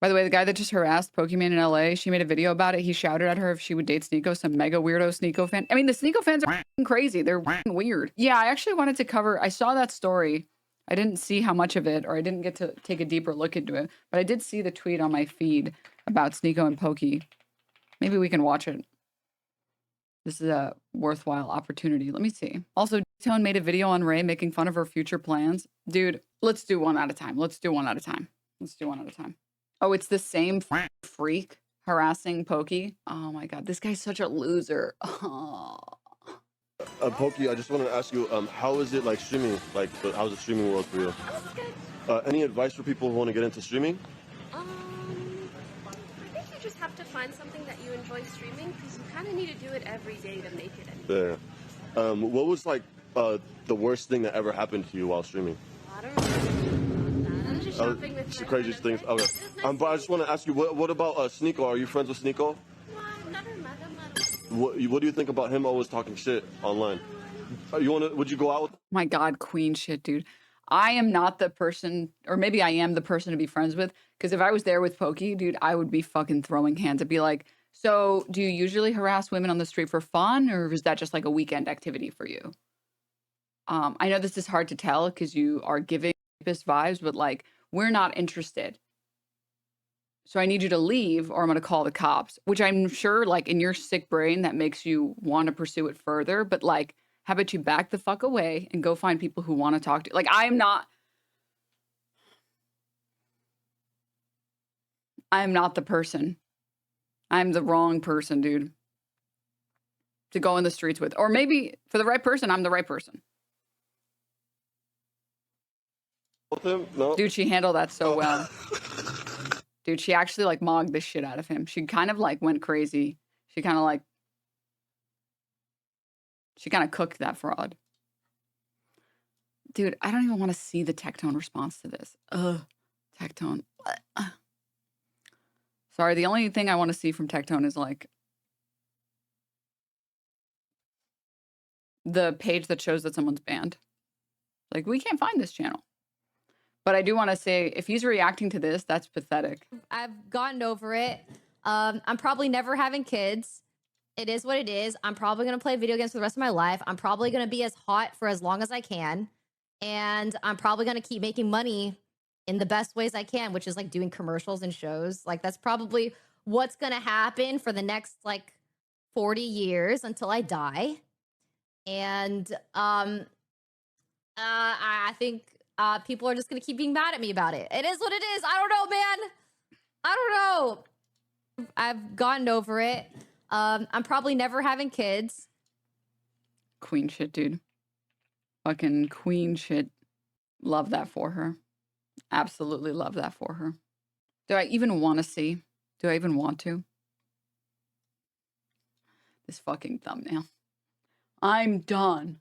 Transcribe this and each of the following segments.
By the way, the guy that just harassed Pokimane in LA, she made a video about it. He shouted at her if she would date Sneeko, some mega weirdo Sneeko fan. I mean, the Sneeko fans are crazy. They're weird. Yeah, I actually wanted to cover, I saw that story. I didn't see how much of it, or I didn't get to take a deeper look into it, but I did see the tweet on my feed about Sneeko and Poki. Maybe we can watch it. This is a worthwhile opportunity. Let me see. Also, Tone made a video on Ray making fun of her future plans. Dude, let's do one at a time. Let's do one at a time. Let's do one at a time. Oh, it's the same freak harassing Poki. Oh my God, this guy's such a loser. Oh. Poki, I just wanted to ask you, how is it like streaming? Like, how's the streaming world for you? Any advice for people who want to get into streaming? I think you just have to find something that you enjoy streaming, because you kind of need to do it every day to make it anyway. Yeah. What was like the worst thing that ever happened to you while streaming? I don't know. I'm just shopping with It's the my craziest friend, things. okay? Okay. But I just want to ask you, what about Sneeko? Are you friends with Sneeko? No, I've never met him. What do you think about him always talking shit online? Would you go out with? My God, queen shit, dude. I am not the person, or maybe I am the person to be friends with, because if I was there with Poki, dude, I would be fucking throwing hands. I'd be like, so do you usually harass women on the street for fun, or is that just like a weekend activity for you? I know this is hard to tell because you are giving rapist vibes, but like, we're not interested. So I need you to leave or I'm going to call the cops, which I'm sure like in your sick brain that makes you want to pursue it further. But like, how about you back the fuck away and go find people who want to talk to you? Like, I'm not the person. I'm the wrong person, dude, to go in the streets with. Or maybe for the right person, I'm the right person. With him? No. Dude, she handled that so well. Dude, she actually like mogged the shit out of him. She kind of like went crazy. She kind of cooked that fraud. Dude, I don't even want to see the Tectone response to this. Ugh, Tectone. Sorry, the only thing I want to see from Tectone is like the page that shows that someone's banned. Like, we can't find this channel. But I do want to say, if he's reacting to this, that's pathetic. I've gotten over it. I'm probably never having kids. It is what it is. I'm probably going to play video games for the rest of my life. I'm probably going to be as hot for as long as I can. And I'm probably going to keep making money in the best ways I can, which is like doing commercials and shows. Like, that's probably what's going to happen for the next like 40 years until I die. And I think people are just going to keep being mad at me about it. It is what it is. I don't know, man. I don't know. I've gotten over it. I'm probably never having kids. Queen shit, dude. Fucking queen shit. Love that for her. Absolutely love that for her. Do I even want to see? Do I even want to? This fucking thumbnail. I'm done.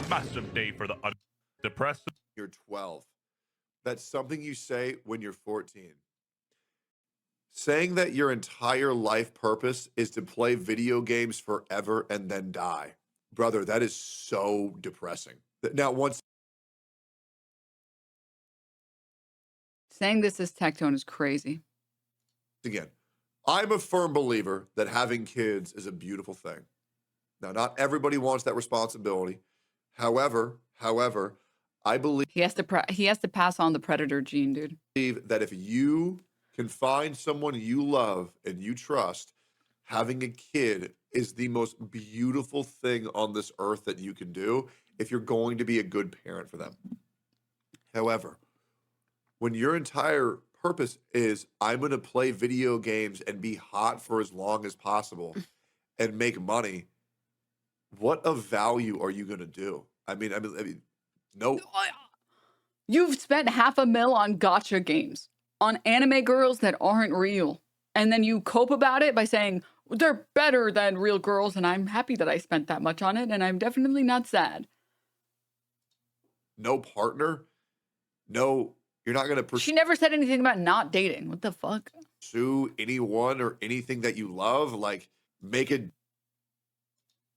Massive day for the depressed. You're 12. That's something you say when you're 14. Saying that your entire life purpose is to play video games forever and then die. Brother, that is so depressing. Now, once Saying this is Tectone is crazy. again, I'm a firm believer that having kids is a beautiful thing. Now, not everybody wants that responsibility. However, I believe He has to pass on the predator gene, dude. that if you can find someone you love and you trust, having a kid is the most beautiful thing on this earth that you can do if you're going to be a good parent for them. However, when your entire purpose is I'm going to play video games and be hot for as long as possible and make money, what of value are you going to do? I mean, no. You've spent $500,000 on gacha games, on anime girls that aren't real. And then you cope about it by saying, they're better than real girls, and I'm happy that I spent that much on it, and I'm definitely not sad. No partner? No, you're not going to She never said anything about not dating. What the fuck? pursue anyone or anything that you love, like make a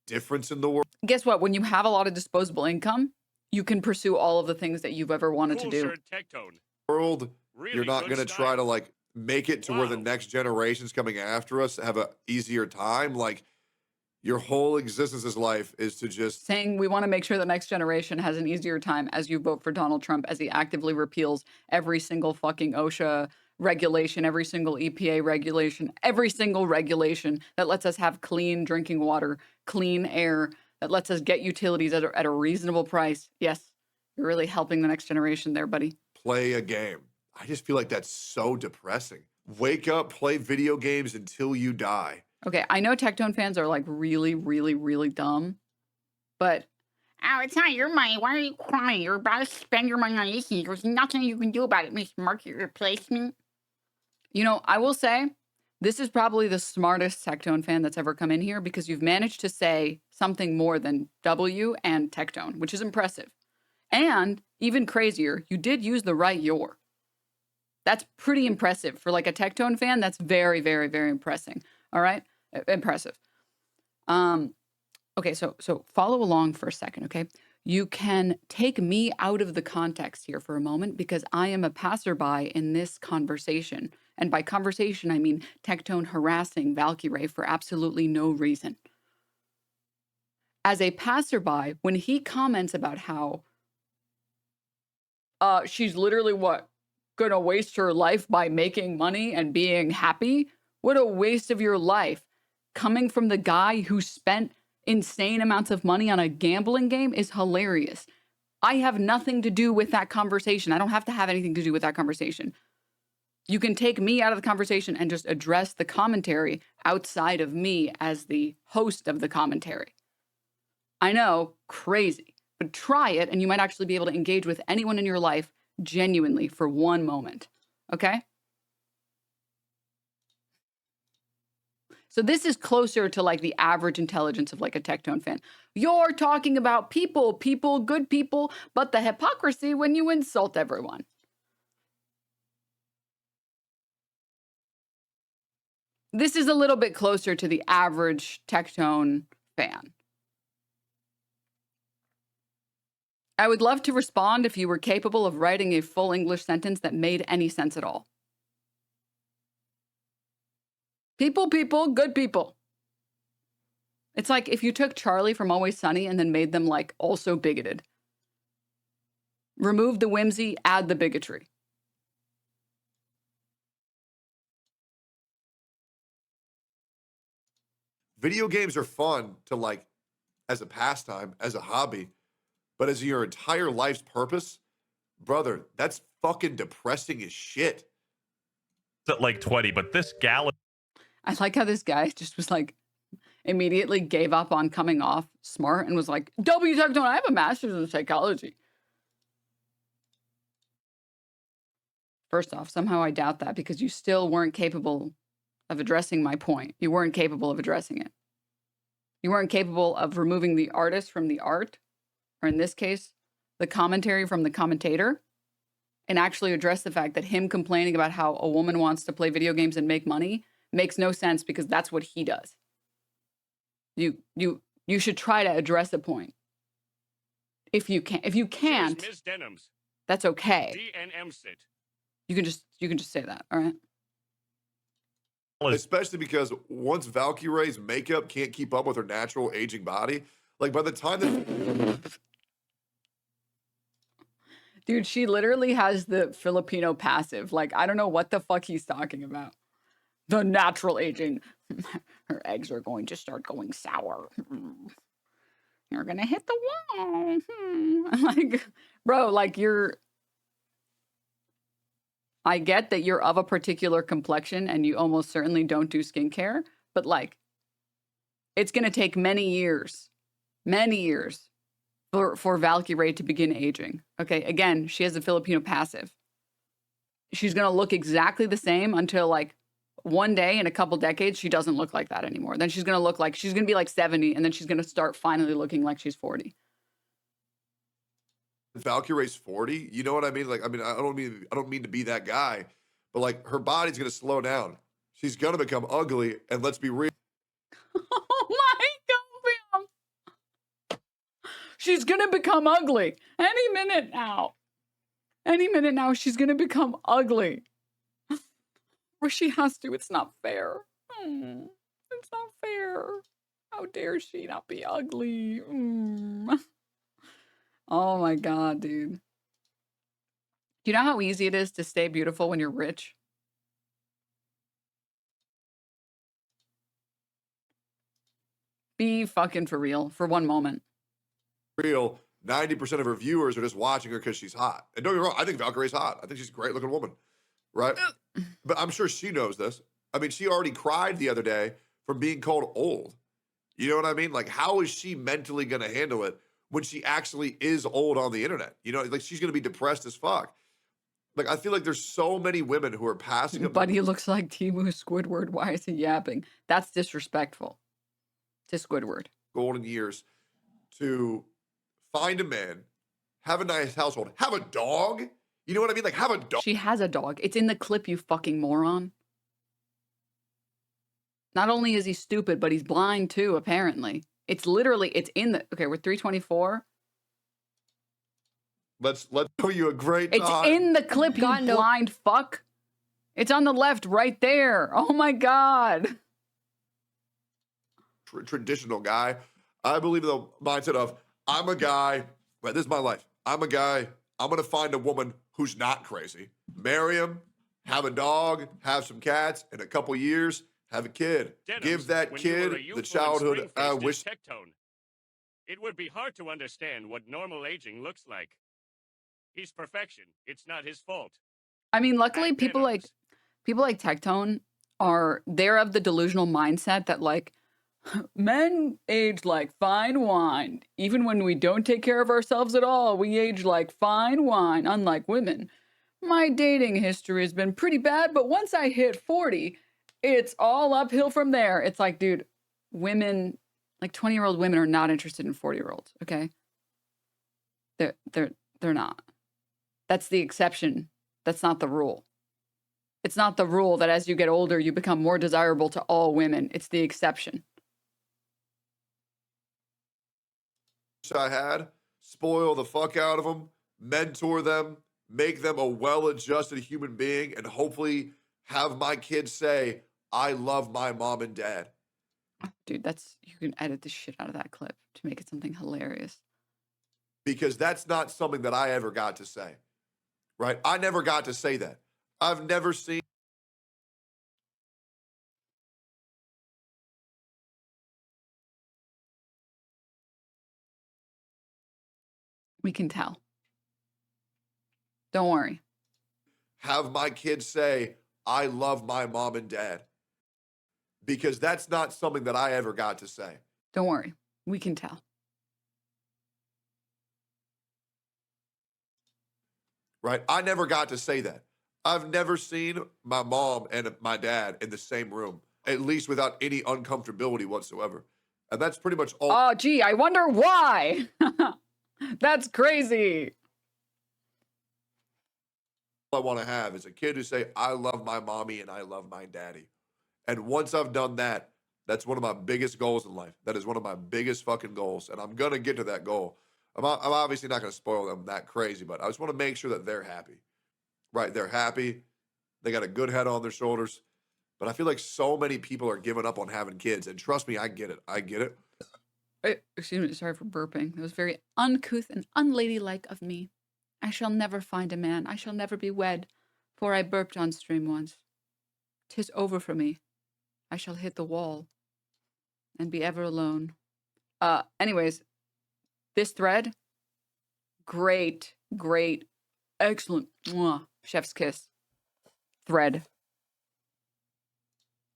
difference in the world. Guess what? When you have a lot of disposable income, you can pursue all of the things that you've ever wanted to do. Tectone. World You're not going to try to like make it to where the next generations coming after us have a easier time. Like your whole existence as life is to just saying we want to make sure the next generation has an easier time as you vote for Donald Trump as he actively repeals every single fucking OSHA regulation, every single EPA regulation, every single regulation that lets us have clean drinking water, clean air, that lets us get utilities at a reasonable price. Yes, you're really helping the next generation there, buddy. play a game. I just feel like that's so depressing. Wake up, play video games until you die. Okay, I know Tectone fans are like really, really, really dumb, but Oh, it's not your money. Why are you crying? You're about to spend your money on these sneakers. There's nothing you can do about it, Miss Market Replacement. you know, I will say this is probably the smartest Tectone fan that's ever come in here because you've managed to say something more than W and Tectone, which is impressive. And even crazier, you did use the right your. That's pretty impressive for like a Tectone fan. That's very, very, very impressive. All right, impressive. Okay, so follow along for a second, okay? You can take me out of the context here for a moment because I am a passerby in this conversation. And by conversation, I mean Tectone harassing Valkyrae for absolutely no reason. As a passerby, when he comments about how she's literally what? Gonna waste her life by making money and being happy? What a waste of your life. Coming from the guy who spent insane amounts of money on a gambling game is hilarious. I have nothing to do with that conversation. I don't have to have anything to do with that conversation. You can take me out of the conversation and just address the commentary outside of me as the host of the commentary. I know, crazy, but try it and you might actually be able to engage with anyone in your life genuinely for one moment. Okay? So this is closer to like the average intelligence of like a Tectone fan. You're talking about people, good people, but the hypocrisy when you insult everyone. This is a little bit closer to the average Tectone fan. I would love to respond if you were capable of writing a full English sentence that made any sense at all. People, good people. It's like if you took Charlie from Always Sunny and then made them like also bigoted. Remove the whimsy, add the bigotry. Video games are fun to like as a pastime, as a hobby, but as your entire life's purpose, brother, that's fucking depressing as shit. At like 20, but this gal. I like how this guy just was like, immediately gave up on coming off smart and was like, W Tectone, I have a master's in psychology. First off, somehow I doubt that because you still weren't capable of addressing my point. You weren't capable of addressing it. You weren't capable of removing the artist from the art, or in this case, the commentary from the commentator, and actually address the fact that him complaining about how a woman wants to play video games and make money makes no sense because that's what he does. You should try to address a point. If you can't, Ms. Denims. that's okay. DNMSit. You can just say that, all right? Especially because once Valkyrae's makeup can't keep up with her natural aging body, like by the time that Dude, she literally has the Filipino passive. Like, I don't know what the fuck he's talking about. The natural aging. Her eggs are going to start going sour. You're going to hit the wall. Like, bro, like I get that you're of a particular complexion and you almost certainly don't do skincare, but like, it's going to take many years for Valkyrae to begin aging. Okay, again, she has a Filipino passive. She's going to look exactly the same until like one day in a couple decades, she doesn't look like that anymore. Then she's going to be like 70 and then she's going to start finally looking like she's 40. Valkyrae's 40, you know what I mean? Like, I don't mean to be that guy, but like her body's going to slow down. She's going to become ugly, and let's be real. Oh my God. She's going to become ugly any minute now. Any minute now, she's going to become ugly. Or she has to. It's not fair. It's not fair. How dare she not be ugly? Oh my God, dude. Do you know how easy it is to stay beautiful when you're rich? Be fucking for real for one moment. Real, 90% of her viewers are just watching her because she's hot. And don't get me wrong, I think Valkyrae's hot. I think she's a great looking woman, right? But I'm sure she knows this. I mean, she already cried the other day from being called old. You know what I mean? Like, how is she mentally going to handle it when she actually is old on the internet? You know, like she's going to be depressed as fuck. Like, I feel like there's so many women who are passing up. But he looks like Timu Squidward. Why is he yapping? That's disrespectful to Squidward. Golden years to find a man, have a nice household, have a dog. You know what I mean? Like, have a dog. She has a dog. It's in the clip, you fucking moron. Not only is he stupid, but he's blind too, apparently. It's literally, it's in the, okay, we're 324. Let's show you a great It's time. in the clip, you blind fuck. It's on the left right there. Oh my God. Traditional guy. I believe in the mindset of, I'm a guy, right, this is my life. I'm a guy, I'm going to find a woman who's not crazy. Marry him, have a dog, have some cats, in a couple years, have a kid. Denims, Give that when you were a kid the youthful and childhood I spring-faced wish. Tectone, it would be hard to understand what normal aging looks like. He's perfection. It's not his fault. I mean, luckily And people like Tectone they're of the delusional mindset that like men age like fine wine. Even when we don't take care of ourselves at all, we age like fine wine, unlike women. My dating history has been pretty bad, but once I hit 40, it's all uphill from there. It's like, dude, women, like 20-year-old women are not interested in 40-year-olds, okay? They're not. That's the exception. That's not the rule. It's not the rule that as you get older, you become more desirable to all women. It's the exception. I had, spoil the fuck out of them, mentor them, make them a well-adjusted human being, and hopefully have my kids say, I love my mom and dad. Dude, you can edit the shit out of that clip to make it something hilarious. Because that's not something that I ever got to say, right? I never got to say that. I've never seen. We can tell. Don't worry. Have my kids say, I love my mom and dad. Because that's not something that I ever got to say. Don't worry. We can tell. Right? I never got to say that. I've never seen my mom and my dad in the same room, at least without any uncomfortability whatsoever. And that's pretty much all. Oh, gee, I wonder why. That's crazy. I want to have is a kid who say, I love my mommy and I love my daddy. And once I've done that, that's one of my biggest goals in life. That is one of my biggest fucking goals. And I'm going to get to that goal. I'm obviously not going to spoil them that crazy, but I just want to make sure that they're happy. Right? They're happy. They got a good head on their shoulders. But I feel like so many people are giving up on having kids. And trust me, I get it. I get it. Excuse me, sorry for burping. It was very uncouth and unladylike of me. I shall never find a man. I shall never be wed, for I burped on stream once. 'Tis over for me. I shall hit the wall and be ever alone. Anyways, this thread, great, excellent, chef's kiss thread.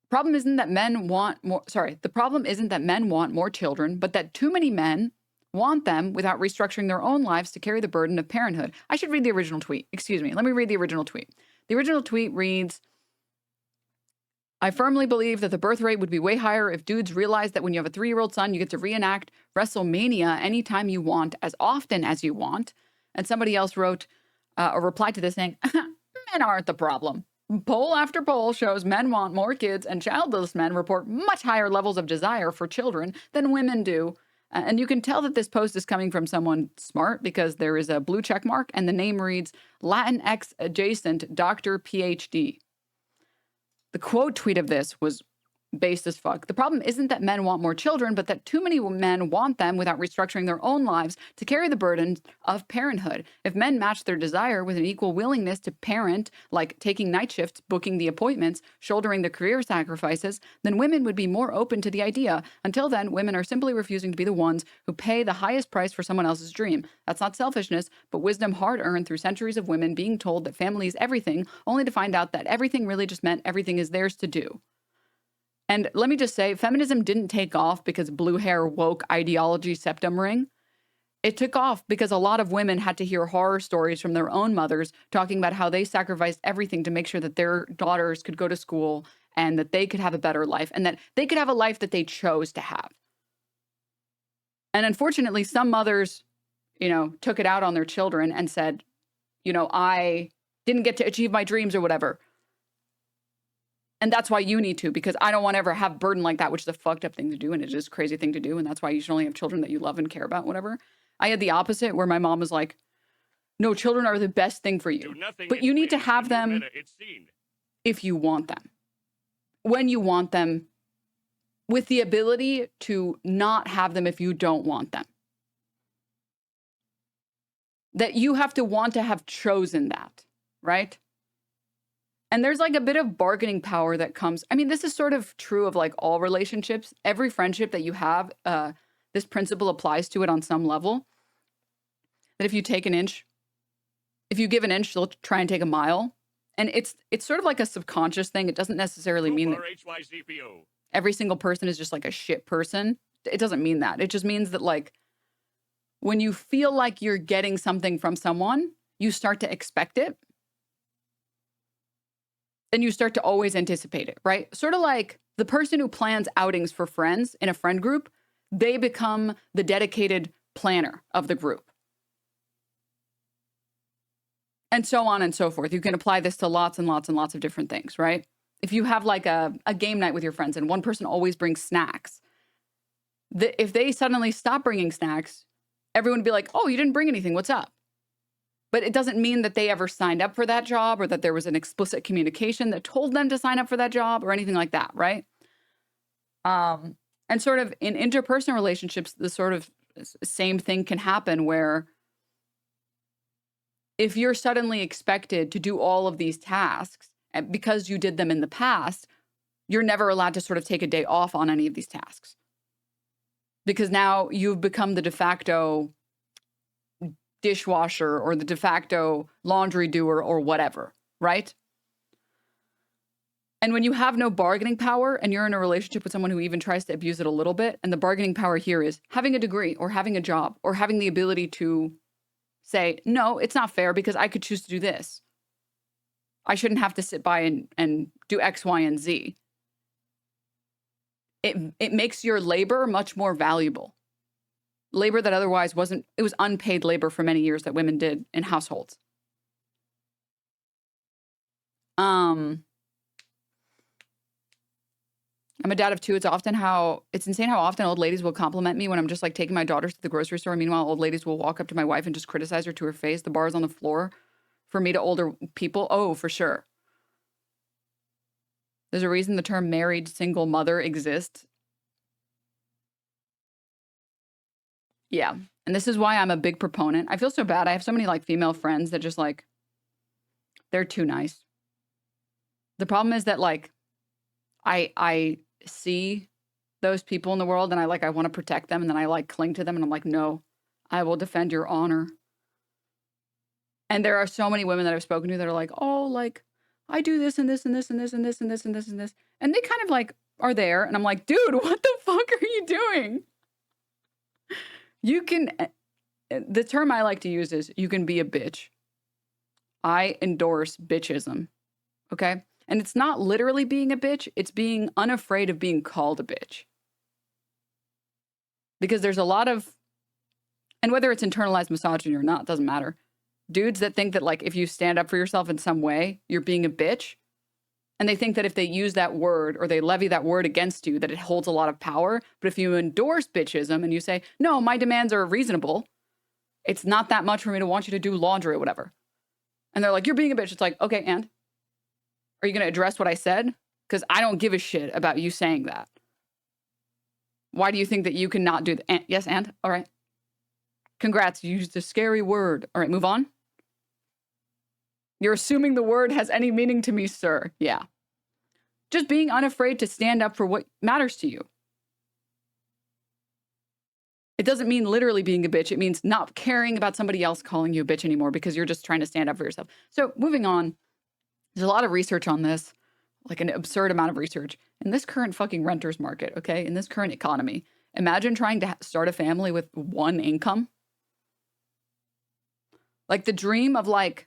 Problem isn't that men want more, the problem isn't that men want more children, but that too many men want them without restructuring their own lives to carry the burden of parenthood. I should read the original tweet. Excuse me. Let me read the original tweet. The original tweet reads, I firmly believe that the birth rate would be way higher if dudes realized that when you have a 3-year-old son, you get to reenact WrestleMania anytime you want, as often as you want. And somebody else wrote a reply to this saying, men aren't the problem. Poll after poll shows men want more kids, and childless men report much higher levels of desire for children than women do. And you can tell that this post is coming from someone smart because there is a blue check mark and the name reads Latinx adjacent Dr. PhD. The quote tweet of this was based as fuck. The problem isn't that men want more children, but that too many men want them without restructuring their own lives to carry the burden of parenthood. If men match their desire with an equal willingness to parent, like taking night shifts, booking the appointments, shouldering the career sacrifices, then women would be more open to the idea. Until then, women are simply refusing to be the ones who pay the highest price for someone else's dream. That's not selfishness, but wisdom hard earned through centuries of women being told that family is everything, only to find out that everything really just meant everything is theirs to do. And let me just say, feminism didn't take off because blue hair woke ideology septum ring. It took off because a lot of women had to hear horror stories from their own mothers talking about how they sacrificed everything to make sure that their daughters could go to school and that they could have a better life and that they could have a life that they chose to have. And unfortunately, some mothers, took it out on their children and said, I didn't get to achieve my dreams or whatever. And that's why you need to, because I don't want to ever have burden like that, which is a fucked up thing to do. And it's just a crazy thing to do. And that's why you should only have children that you love and care about, whatever. I had the opposite where my mom was like, no, children are the best thing for you. But you need to have them if you want them. When you want them, with the ability to not have them if you don't want them. That you have to want to have chosen that, right? And there's like a bit of bargaining power that comes. I mean, this is sort of true of like all relationships. Every friendship that you have, this principle applies to it on some level. That if you take an inch, if you give an inch, they'll try and take a mile. And it's sort of like a subconscious thing. It doesn't necessarily mean that every single person is just like a shit person. It doesn't mean that. It just means that like when you feel like you're getting something from someone, you start to expect it. Then you start to always anticipate it, right? Sort of like the person who plans outings for friends in a friend group, they become the dedicated planner of the group. And so on and so forth. You can apply this to lots and lots and lots of different things, right? If you have like a game night with your friends and one person always brings snacks, if they suddenly stop bringing snacks, everyone would be like, oh, you didn't bring anything, what's up? But it doesn't mean that they ever signed up for that job or that there was an explicit communication that told them to sign up for that job or anything like that, right? And sort of in interpersonal relationships, the sort of same thing can happen where if you're suddenly expected to do all of these tasks and because you did them in the past, you're never allowed to sort of take a day off on any of these tasks. Because now you've become the de facto dishwasher or the de facto laundry doer or whatever, right? And when you have no bargaining power and you're in a relationship with someone who even tries to abuse it a little bit, and the bargaining power here is having a degree or having a job or having the ability to say, no, it's not fair because I could choose to do this. I shouldn't have to sit by and do X, Y, and Z. It makes your labor much more valuable. Labor that otherwise wasn't, it was unpaid labor for many years that women did in households. I'm a dad of two. It's insane how often old ladies will compliment me when I'm just like taking my daughters to the grocery store. Meanwhile, old ladies will walk up to my wife and just criticize her to her face. The bar is on the floor for me to older people. Oh, for sure. There's a reason the term married single mother exists. Yeah. And this is why I'm a big proponent. I feel so bad. I have so many like female friends that just like, they're too nice. The problem is that like, I see those people in the world and I want to protect them. And then I like cling to them and I'm like, no, I will defend your honor. And there are so many women that I've spoken to that are like, oh, like I do this and this and this and this and this and this and this and this. And they kind of like are there. And I'm like, dude, what the fuck are you doing? You can, the term I like to use is you can be a bitch. I endorse bitchism. Okay. And it's not literally being a bitch. It's being unafraid of being called a bitch. Because there's a lot of, and whether it's internalized misogyny or not, doesn't matter. Dudes that think that like if you stand up for yourself in some way, you're being a bitch. And they think that if they use that word or they levy that word against you, that it holds a lot of power. But if you endorse bitchism and you say, no, my demands are reasonable, it's not that much for me to want you to do laundry or whatever. And they're like, you're being a bitch. It's like, okay, and? Are you going to address what I said? Because I don't give a shit about you saying that. Why do you think that you cannot do that? Yes, and? All right. Congrats, you used a scary word. All right, move on. You're assuming the word has any meaning to me, sir. Yeah. Just being unafraid to stand up for what matters to you. It doesn't mean literally being a bitch. It means not caring about somebody else calling you a bitch anymore because you're just trying to stand up for yourself. So moving on, there's a lot of research on this, like an absurd amount of research. In this current fucking renter's market, okay, in this current economy, imagine trying to start a family with one income. Like the dream of like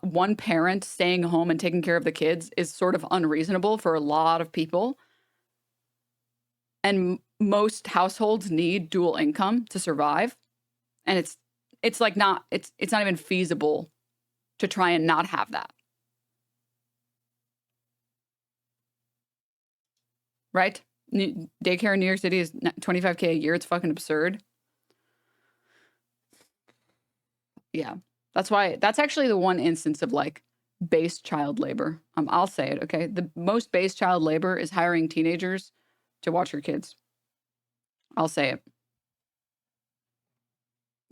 one parent staying home and taking care of the kids is sort of unreasonable for a lot of people. And most households need dual income to survive. And it's like not, it's not even feasible to try and not have that. Right? Daycare in New York City is $25K a year. It's fucking absurd. Yeah. That's why, that's actually the one instance of like base child labor. I'll say it, okay? The most base child labor is hiring teenagers to watch your kids. I'll say it.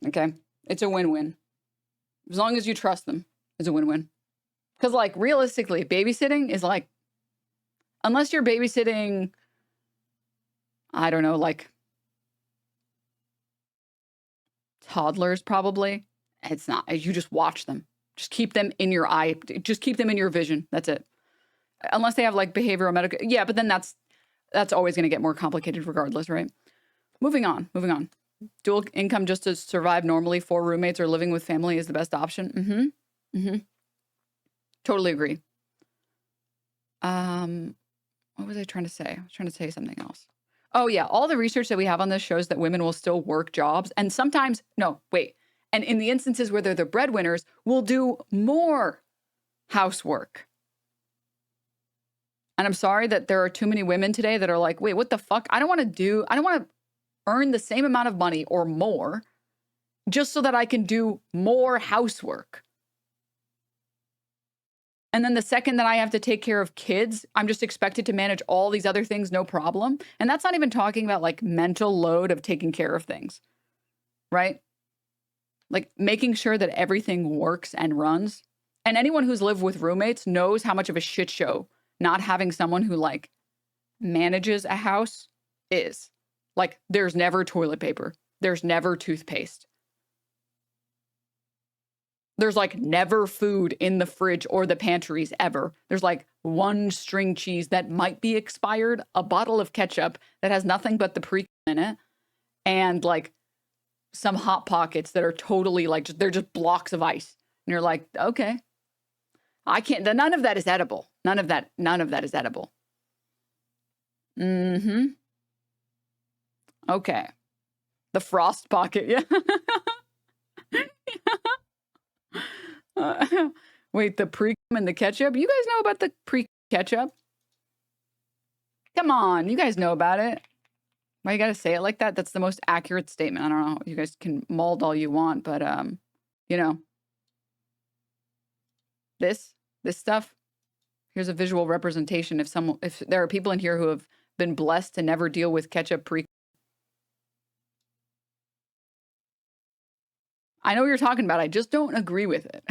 Okay? It's a win-win. As long as you trust them, it's a win-win. Because like realistically, babysitting is like, unless you're babysitting, I don't know, like toddlers probably. It's not. You just watch them. Just keep them in your eye. Just keep them in your vision. That's it. Unless they have like behavioral medical. Yeah, but then that's always going to get more complicated regardless, right? Moving on. Dual income just to survive normally. 4 roommates or living with family is the best option. Totally agree. What was I trying to say? I was trying to say something else. Oh yeah, all the research that we have on this shows that women will still work jobs and sometimes, no, wait. And in the instances where they're the breadwinners, will do more housework. And I'm sorry that there are too many women today that are like, wait, what the fuck? I don't want to earn the same amount of money or more just so that I can do more housework. And then the second that I have to take care of kids, I'm just expected to manage all these other things, no problem. And that's not even talking about like mental load of taking care of things, right? Like making sure that everything works and runs. And anyone who's lived with roommates knows how much of a shit show not having someone who like manages a house is. Like there's never toilet paper. There's never toothpaste. There's like never food in the fridge or the pantries ever. There's like one string cheese that might be expired, a bottle of ketchup that has nothing but the pre in it, and like some Hot Pockets that are totally like, they're just blocks of ice. And you're like, okay, I can't, none of that is edible. None of that is edible. Okay. The Frost Pocket, yeah. Wait, the pre and the ketchup? You guys know about the pre-ketchup? Come on, you guys know about it. Why you gotta say it like that? That's the most accurate statement. I don't know. You guys can mold all you want, but you know, this stuff. Here's a visual representation. If there are people in here who have been blessed to never deal with ketchup pre. I know what you're talking about. I just don't agree with it.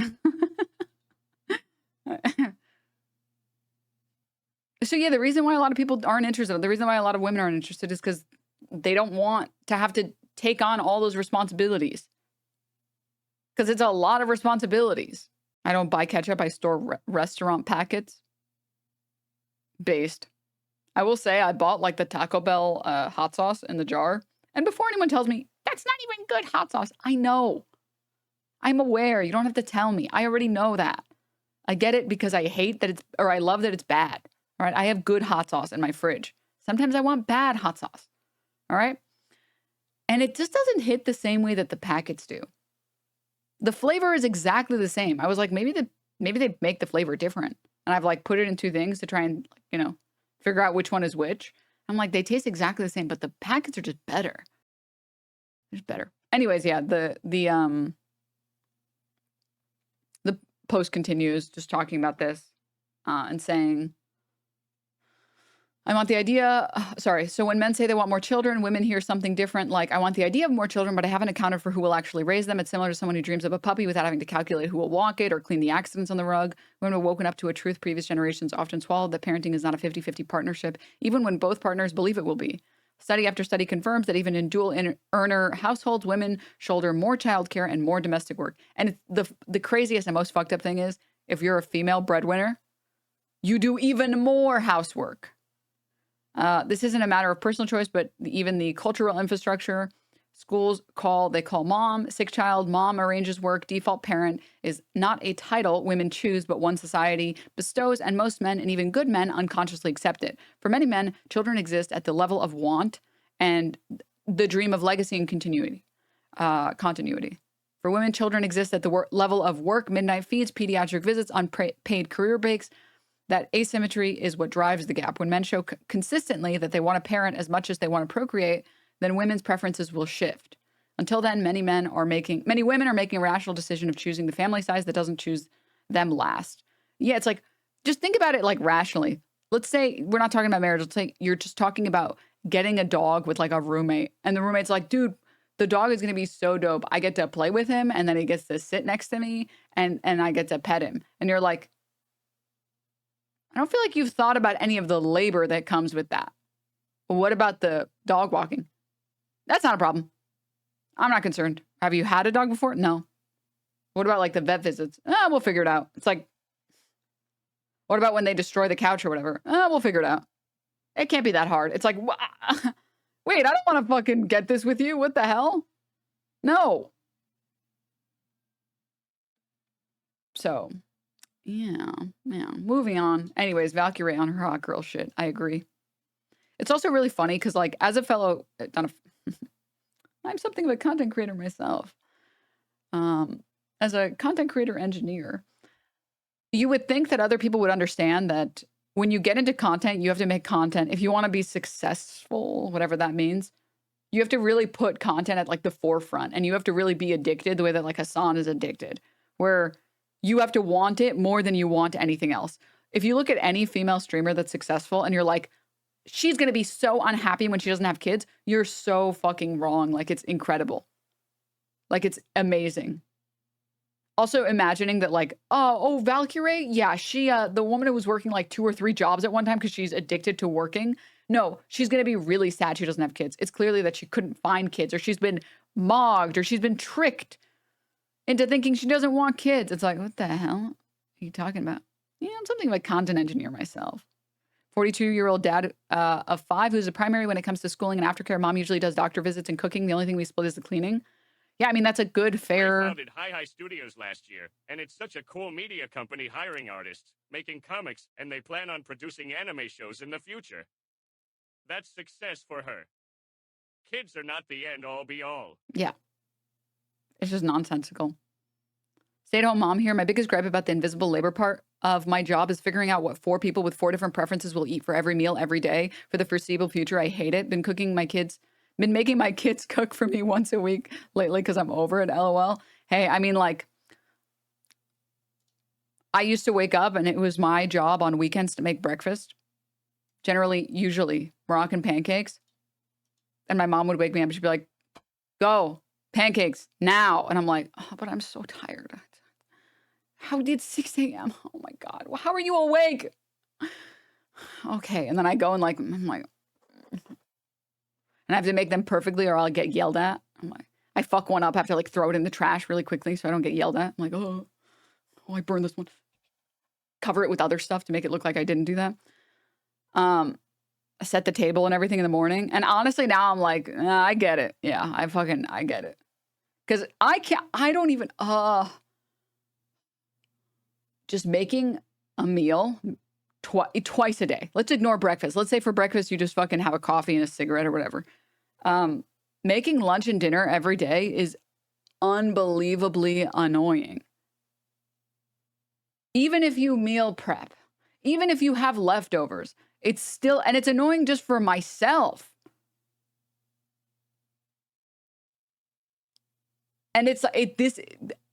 So yeah, the reason why a lot of people aren't interested, the reason why a lot of women aren't interested is because they don't want to have to take on all those responsibilities. Because it's a lot of responsibilities. I don't buy ketchup. I store restaurant packets. Based. I will say I bought like the Taco Bell hot sauce in the jar. And before anyone tells me, that's not even good hot sauce. I know. I'm aware. You don't have to tell me. I already know that. I get it because I hate that I love that it's bad. All right. I have good hot sauce in my fridge. Sometimes I want bad hot sauce. All right. And it just doesn't hit the same way that the packets do. The flavor is exactly the same. I was like, maybe they make the flavor different. and I've like put it in two things to try and, you know, figure out which one is which. I'm like, they taste exactly the same, but the packets are just better. They're just better. Anyways, yeah, the post continues just talking about this and saying, I want the idea, sorry, so when men say they want more children, women hear something different, like, I want the idea of more children, but I haven't accounted for who will actually raise them. It's similar to someone who dreams of a puppy without having to calculate who will walk it or clean the accidents on the rug. Women have woken up to a truth previous generations often swallowed, that parenting is not a 50-50 partnership, even when both partners believe it will be. Study after study confirms that even in dual-earner households, women shoulder more childcare and more domestic work. And the craziest and most fucked up thing is, if you're a female breadwinner, you do even more housework. This isn't a matter of personal choice, but even the cultural infrastructure. Schools call mom, sick child, mom arranges work, default parent is not a title women choose, but one society bestows, and most men, and even good men, unconsciously accept it. For many men, children exist at the level of want and the dream of legacy and continuity. For women, children exist at the level of work, midnight feeds, pediatric visits, unpaid career breaks. That asymmetry is what drives the gap. When men show consistently that they want to parent as much as they want to procreate, then women's preferences will shift. Until then, many women are making a rational decision of choosing the family size that doesn't choose them last. Yeah, it's like, just think about it like rationally. Let's say we're not talking about marriage. Let's say you're just talking about getting a dog with like a roommate, and the roommate's like, dude, the dog is going to be so dope. I get to play with him, and then he gets to sit next to me, and I get to pet him. And you're like, I don't feel like you've thought about any of the labor that comes with that. What about the dog walking? That's not a problem. I'm not concerned. Have you had a dog before? No. What about like the vet visits? We'll figure it out. It's like, what about when they destroy the couch or whatever? We'll figure it out. It can't be that hard. It's like, wait, I don't want to fucking get this with you. What the hell? No. So, yeah. Moving on. Anyways, Valkyrae on her hot girl shit. I agree. It's also really funny because, like, as a fellow, I'm something of a content creator myself. As a content creator engineer, you would think that other people would understand that when you get into content, you have to make content. If you want to be successful, whatever that means, you have to really put content at like the forefront, and you have to really be addicted the way that like Hassan is addicted, where you have to want it more than you want anything else. If you look at any female streamer that's successful and you're like, she's going to be so unhappy when she doesn't have kids, you're so fucking wrong. Like, it's incredible. Like, it's amazing. Also imagining that like, oh, Valkyrae, yeah, she, the woman who was working like 2 or 3 jobs at one time because she's addicted to working. No, she's going to be really sad she doesn't have kids. It's clearly that she couldn't find kids, or she's been mogged, or she's been tricked into thinking she doesn't want kids. It's like, what the hell are you talking about? Yeah, I'm something of a content engineer myself. 42-year-old dad of 5 who's a primary when it comes to schooling and aftercare. Mom usually does doctor visits and cooking. The only thing we split is the cleaning. Yeah, I mean, that's a good, fair... I founded Hi Studios last year, and it's such a cool media company hiring artists, making comics, and they plan on producing anime shows in the future. That's success for her. Kids are not the end-all be-all. Yeah. It's just nonsensical. Stay-at-home mom here. My biggest gripe about the invisible labor part of my job is figuring out what 4 people with 4 different preferences will eat for every meal every day for the foreseeable future. I hate it. Been making my kids cook for me once a week lately because I'm over it, LOL. Hey, I mean, like, I used to wake up and it was my job on weekends to make breakfast. Usually Moroccan pancakes. And my mom would wake me up and she'd be like, go, pancakes, now. And I'm like, oh, but I'm so tired. How did 6 a.m.? Oh my God. Well, how are you awake? Okay. And then I go and like, I'm like, and I have to make them perfectly or I'll get yelled at. I'm like, I fuck one up, I have to like throw it in the trash really quickly so I don't get yelled at. I'm like, oh, I burned this one. Cover it with other stuff to make it look like I didn't do that. I set the table and everything in the morning. And honestly, now I'm like, I get it. Yeah, I get it. Because I don't even, just making a meal twice a day. Let's ignore breakfast. Let's say for breakfast, you just fucking have a coffee and a cigarette or whatever. Making lunch and dinner every day is unbelievably annoying. Even if you meal prep, Even if you have leftovers, it's still, and it's annoying just for myself. And it's this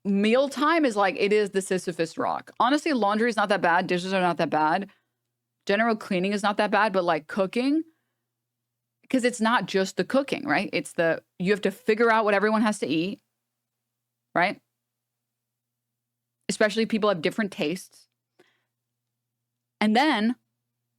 mealtime is like, it is the Sisyphus rock. Honestly, laundry is not that bad. Dishes are not that bad. General cleaning is not that bad, but like cooking, because it's not just the cooking, right? It's you have to figure out what everyone has to eat, right? Especially people have different tastes. And then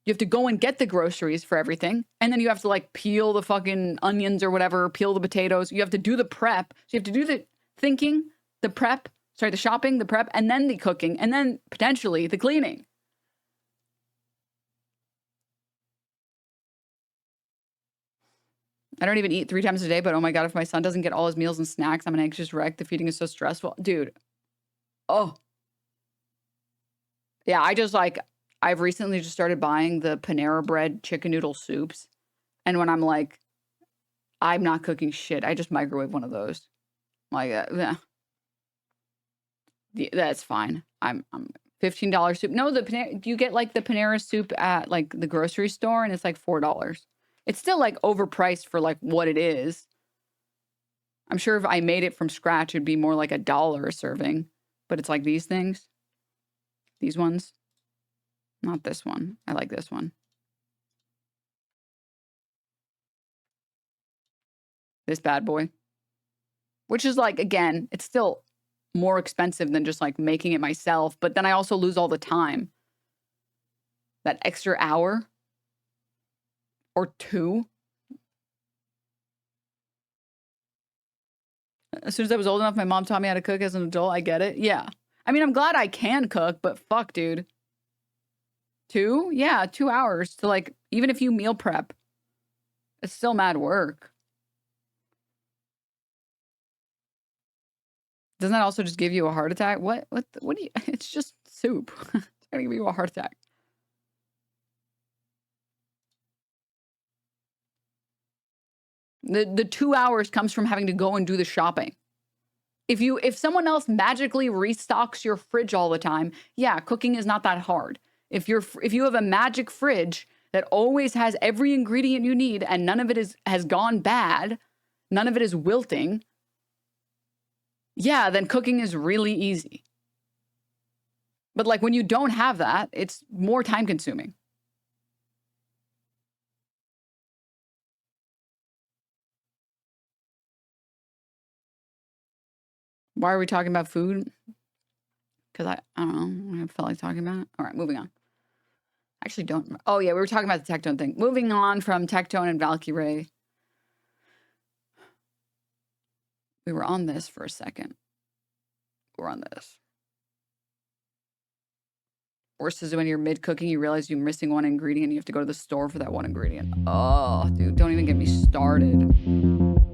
you have to go and get the groceries for everything. And then you have to like peel the fucking onions or whatever, peel the potatoes. You have to do the prep. So you have to do the thinking, the prep, sorry, the shopping, the prep, and then the cooking, and then potentially the cleaning. I don't even eat 3 times a day, but oh my God, if my son doesn't get all his meals and snacks, I'm an anxious wreck. The feeding is so stressful. Dude. Oh. Yeah, I've recently just started buying the Panera Bread chicken noodle soups. And when I'm like, I'm not cooking shit, I just microwave one of those. Like, yeah, that's fine. I'm $15 soup. No, you get like the Panera soup at like the grocery store and it's like $4. It's still like overpriced for like what it is. I'm sure if I made it from scratch, it'd be more like $1 a serving. But it's like these things. These ones. Not this one. I like this one. This bad boy. Which is like, again, it's still more expensive than just like making it myself. But then I also lose all the time. That extra hour. Or 2. As soon as I was old enough, my mom taught me how to cook as an adult. I get it. Yeah. I mean, I'm glad I can cook, but fuck, dude. 2? Yeah, 2 hours to like, even if you meal prep, it's still mad work. Doesn't that also just give you a heart attack? What do you, it's just soup. It's gonna give you a heart attack. The 2 hours comes from having to go and do the shopping. If someone else magically restocks your fridge all the time, yeah, cooking is not that hard. If you have a magic fridge that always has every ingredient you need and none of it has gone bad, none of it is wilting, yeah, then cooking is really easy. But like when you don't have that, it's more time consuming. Why are we talking about food? Because I don't know. I felt like talking about it. All right, moving on. Actually, don't. Oh, yeah, we were talking about the Tectone thing. Moving on from Tectone and Valkyrae. We were on this for a second. We're on this. Worst is when you're mid-cooking, you realize you're missing one ingredient, and you have to go to the store for that one ingredient. Oh, dude, don't even get me started.